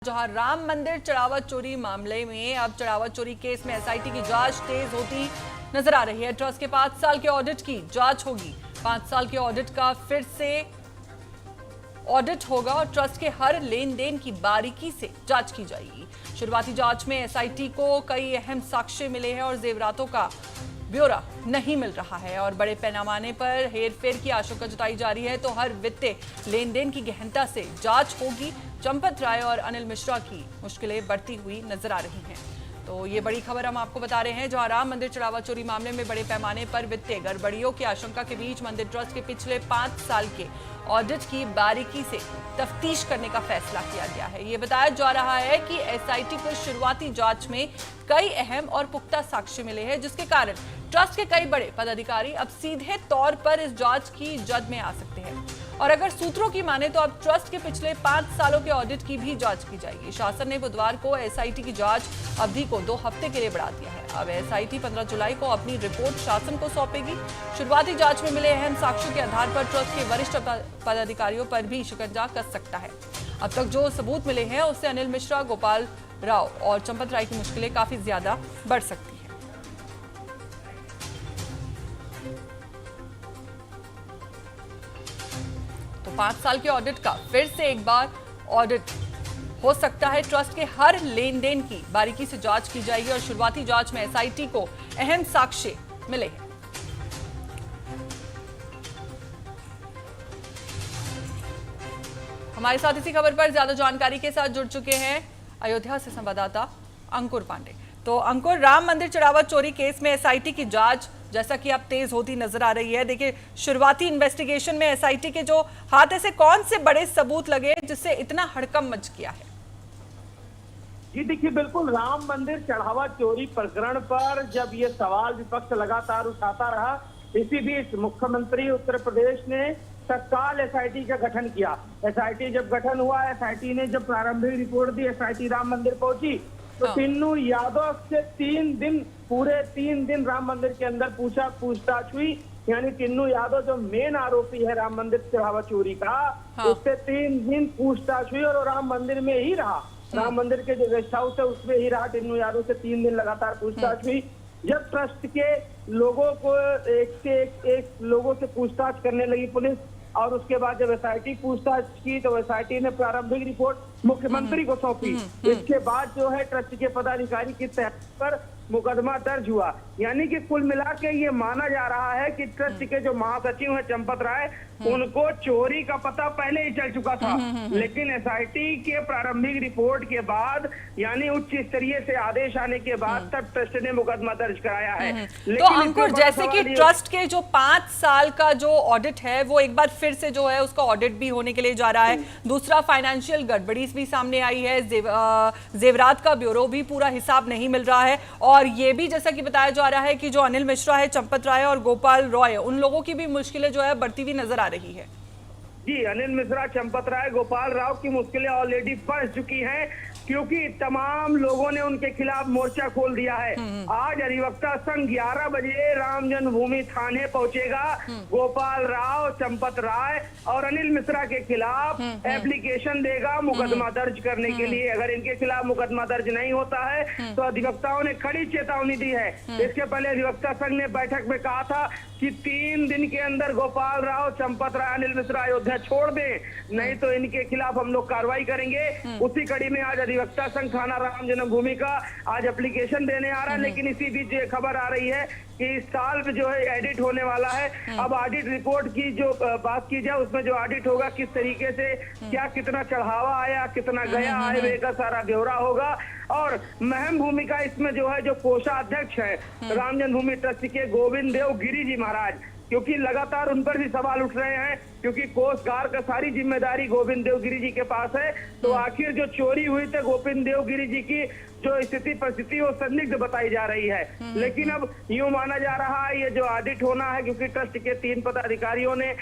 जहां राम मंदिर चढ़ावा चोरी मामले में अब चढ़ावा चोरी केस में एसआईटी की जांच तेज होती नजर आ रही है। ट्रस्ट के 5 साल के ऑडिट की जांच होगी। 5 साल के ऑडिट का फिर से ऑडिट होगा और ट्रस्ट के हर लेन देन की बारीकी से जांच की जाएगी। शुरुआती जांच में एसआईटी को कई अहम साक्ष्य मिले हैं और जेवरातों का ब्यौरा नहीं मिल रहा है और बड़े पैमाने पर हेरफेर की आशंका जताई जा रही है। तो हर वित्तीय लेन देन की गहनता से जांच होगी। चंपत राय और अनिल मिश्रा की मुश्किलें बढ़ती हुई नजर आ रही हैं। तो ये बड़ी खबर हम आपको बता रहे हैं। जहां राम मंदिर चढ़ावा चोरी मामले में बड़े पैमाने पर वित्तीय गड़बड़ियों की आशंका के बीच मंदिर ट्रस्ट के पिछले 5 साल के ऑडिट की बारीकी से तफ्तीश करने का फैसला किया गया है। ये बताया जा रहा है कि एसआईटी को शुरुआती जांच में कई अहम और पुख्ता साक्ष्य मिले हैं, जिसके कारण ट्रस्ट के कई बड़े पदाधिकारी अब सीधे तौर पर इस जांच की जद में आ सकते हैं। और अगर सूत्रों की माने तो अब ट्रस्ट के पिछले 5 सालों के ऑडिट की भी जांच की जाएगी। शासन ने बुधवार को एसआईटी की जांच अवधि को 2 हफ्ते के लिए बढ़ा दिया है। अब एसआईटी 15 जुलाई को अपनी रिपोर्ट शासन को सौंपेगी। शुरुआती जांच में मिले अहम साक्ष्यों के आधार पर ट्रस्ट के वरिष्ठ पदाधिकारियों पर भी शिकंजा कस सकता है। अब तक जो सबूत मिले हैं उससे अनिल मिश्रा, गोपाल राव और चंपत राय की मुश्किलें काफी ज्यादा बढ़ सकती है। तो 5 साल के ऑडिट का फिर से एक बार ऑडिट हो सकता है। ट्रस्ट के हर लेन देन की बारीकी से जांच की जाएगी और शुरुआती जांच में एसआईटी को अहम साक्ष्य मिले हैं। हमारे साथ इसी खबर पर ज्यादा जानकारी के साथ जुड़ चुके हैं अयोध्या से संवाददाता अंकुर पांडे। तो अंकुर, राम मंदिर चढ़ावा चोरी केस में एसआईटी की जांच जैसा कि अब तेज होती नजर आ रही है। देखिए, शुरुआती इन्वेस्टिगेशन में एसआईटी के जो हाथ ऐसे कौन से बड़े सबूत लगे जिससे इतना हड़कंप मच गया है? जी देखिए, बिल्कुल राम मंदिर चढ़ावा चोरी प्रकरण पर जब ये सवाल विपक्ष लगातार उठाता रहा, इसी बीच मुख्यमंत्री उत्तर प्रदेश ने तत्काल एसआईटी का गठन किया। एसआईटी जब गठन हुआ, एसआईटी ने जब प्रारंभिक रिपोर्ट दी, एसआईटी राम मंदिर पहुंची तो टिन्नू यादव से 3 दिन पूरे 3 दिन राम मंदिर के अंदर पूछताछ हुई। यानी टिन्नू यादव जो मेन आरोपी है राम मंदिर चढ़ावा चोरी का, उससे 3 दिन पूछताछ हुई और वो राम मंदिर में ही रहा। राम मंदिर के जो गेस्ट हाउस है उसमें ही रहा। टिन्नू यादव से 3 दिन लगातार पूछताछ हुई। जब ट्रस्ट के लोगों को एक से एक लोगों से पूछताछ करने लगी पुलिस, और उसके बाद जब एसआईटी पूछताछ की तो एसआईटी ने प्रारंभिक रिपोर्ट मुख्यमंत्री को सौंपी। इसके बाद जो है ट्रस्ट के पदाधिकारी की तहत पर मुकदमा दर्ज हुआ। यानी कि कुल मिला के ये माना जा रहा है कि ट्रस्ट के जो महासचिव हैं चंपत राय, उनको चोरी का पता पहले ही चल चुका था। लेकिन एसआईटी के प्रारंभिक रिपोर्ट के बाद, यानी उच्च स्तरीय से आदेश आने के बाद, तब ट्रस्ट ने मुकदमा दर्ज कराया है। तो अंकुर, जैसे कि ट्रस्ट के जो 5 साल का जो ऑडिट है वो एक बार फिर से जो है उसका ऑडिट भी होने के लिए जा रहा है। दूसरा, फाइनेंशियल गड़बड़ी भी सामने आई है। जेवरात का ब्यूरो भी पूरा हिसाब नहीं मिल रहा है। और ये भी जैसा कि बताया जा रहा है कि जो अनिल मिश्रा है, चंपत राय और गोपाल रॉय, उन लोगों की भी मुश्किलें जो है बढ़ती हुई नजर आ रही है। जी, अनिल मिश्रा, चंपत राय, गोपाल राव की मुश्किलें ऑलरेडी बढ़ चुकी हैं, क्योंकि तमाम लोगों ने उनके खिलाफ मोर्चा खोल दिया है। आज अधिवक्ता संघ 11 बजे राम जन्मभूमि थाने पहुंचेगा। गोपाल राव, चंपत राय और अनिल मिश्रा के खिलाफ एप्लीकेशन देगा मुकदमा दर्ज करने के लिए। अगर इनके खिलाफ मुकदमा दर्ज नहीं होता है तो अधिवक्ताओं ने कड़ी चेतावनी दी है। इसके पहले अधिवक्ता संघ ने बैठक में कहा था कि 3 दिन के अंदर गोपाल राव, चंपत राय, अनिल मिश्रा अयोध्या छोड़ दें, नहीं तो इनके खिलाफ हम लोग कार्रवाई करेंगे। उसी कड़ी में आज अधिवक्ता संघ थाना राम जन्मभूमि का आज एप्लीकेशन देने आ रहा है। लेकिन इसी बीच ये खबर आ रही है कि इस साल में जो है एडिट होने वाला है। अब ऑडिट रिपोर्ट की जो बात की जाए, उसमें जो ऑडिट होगा, किस तरीके से क्या कितना चढ़ावा आया, कितना गया, आय का सारा ब्यौरा होगा। और महम भूमिका इसमें जो है, जो कोषाध्यक्ष है राम जन्मभूमि ट्रस्ट के गोविंद देव गिरी जी महाराज, क्योंकि लगातार उन पर भी सवाल उठ रहे हैं, क्योंकि कोषगार का सारी जिम्मेदारी गोविंद देवगिरी जी के पास है। तो आखिर जो चोरी हुई थी गोविंद देवगिरी जी की जो स्थिति परिस्थिति वो संदिग्ध बताई जा रही है। लेकिन अब यूं माना जा रहा है ये जो ऑडिट होना है, क्योंकि ट्रस्ट के 3 पदाधिकारियों ने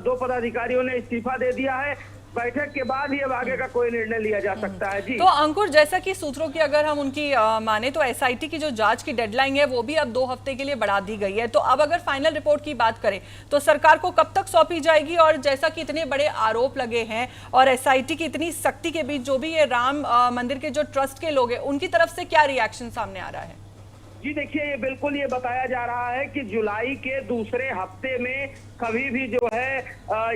2 पदाधिकारियों ने इस्तीफा दे दिया है। बैठक के बाद ही अब आगे का कोई निर्णय लिया जा सकता है। जी तो अंकुर, जैसा कि सूत्रों की अगर हम उनकी माने तो एसआईटी की जो जांच की डेडलाइन है वो भी अब 2 हफ्ते के लिए बढ़ा दी गई है। तो अब अगर फाइनल रिपोर्ट की बात करें तो सरकार को कब तक सौंपी जाएगी? और जैसा कि इतने बड़े आरोप लगे हैं और एसआईटी की इतनी सख्ती के बीच जो भी ये राम मंदिर के जो ट्रस्ट के लोग हैं उनकी तरफ से क्या रिएक्शन सामने आ रहा है? जी देखिए, ये बिल्कुल ये बताया जा रहा है कि जुलाई के दूसरे हफ्ते में कभी भी जो है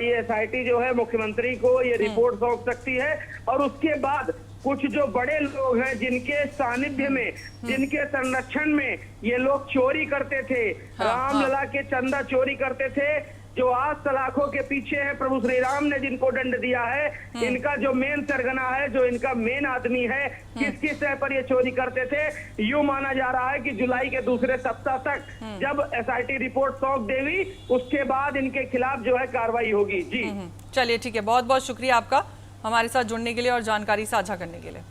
ये एसआईटी जो है मुख्यमंत्री को ये रिपोर्ट सौंप सकती है। और उसके बाद कुछ जो बड़े लोग हैं जिनके सानिध्य में, जिनके संरक्षण में ये लोग चोरी करते थे, रामलला के चंदा चोरी करते थे, जो आज सलाखों के पीछे है, प्रभु श्री राम ने जिनको दंड दिया है, इनका जो मेन सरगना है, जो इनका मेन आदमी है, किस किस तरह पर ये चोरी करते थे, यूं माना जा रहा है कि जुलाई के दूसरे सप्ताह तक जब एसआईटी रिपोर्ट सौंप देगी उसके बाद इनके खिलाफ जो है कार्रवाई होगी। जी चलिए ठीक है, बहुत बहुत शुक्रिया आपका हमारे साथ जुड़ने के लिए और जानकारी साझा करने के लिए।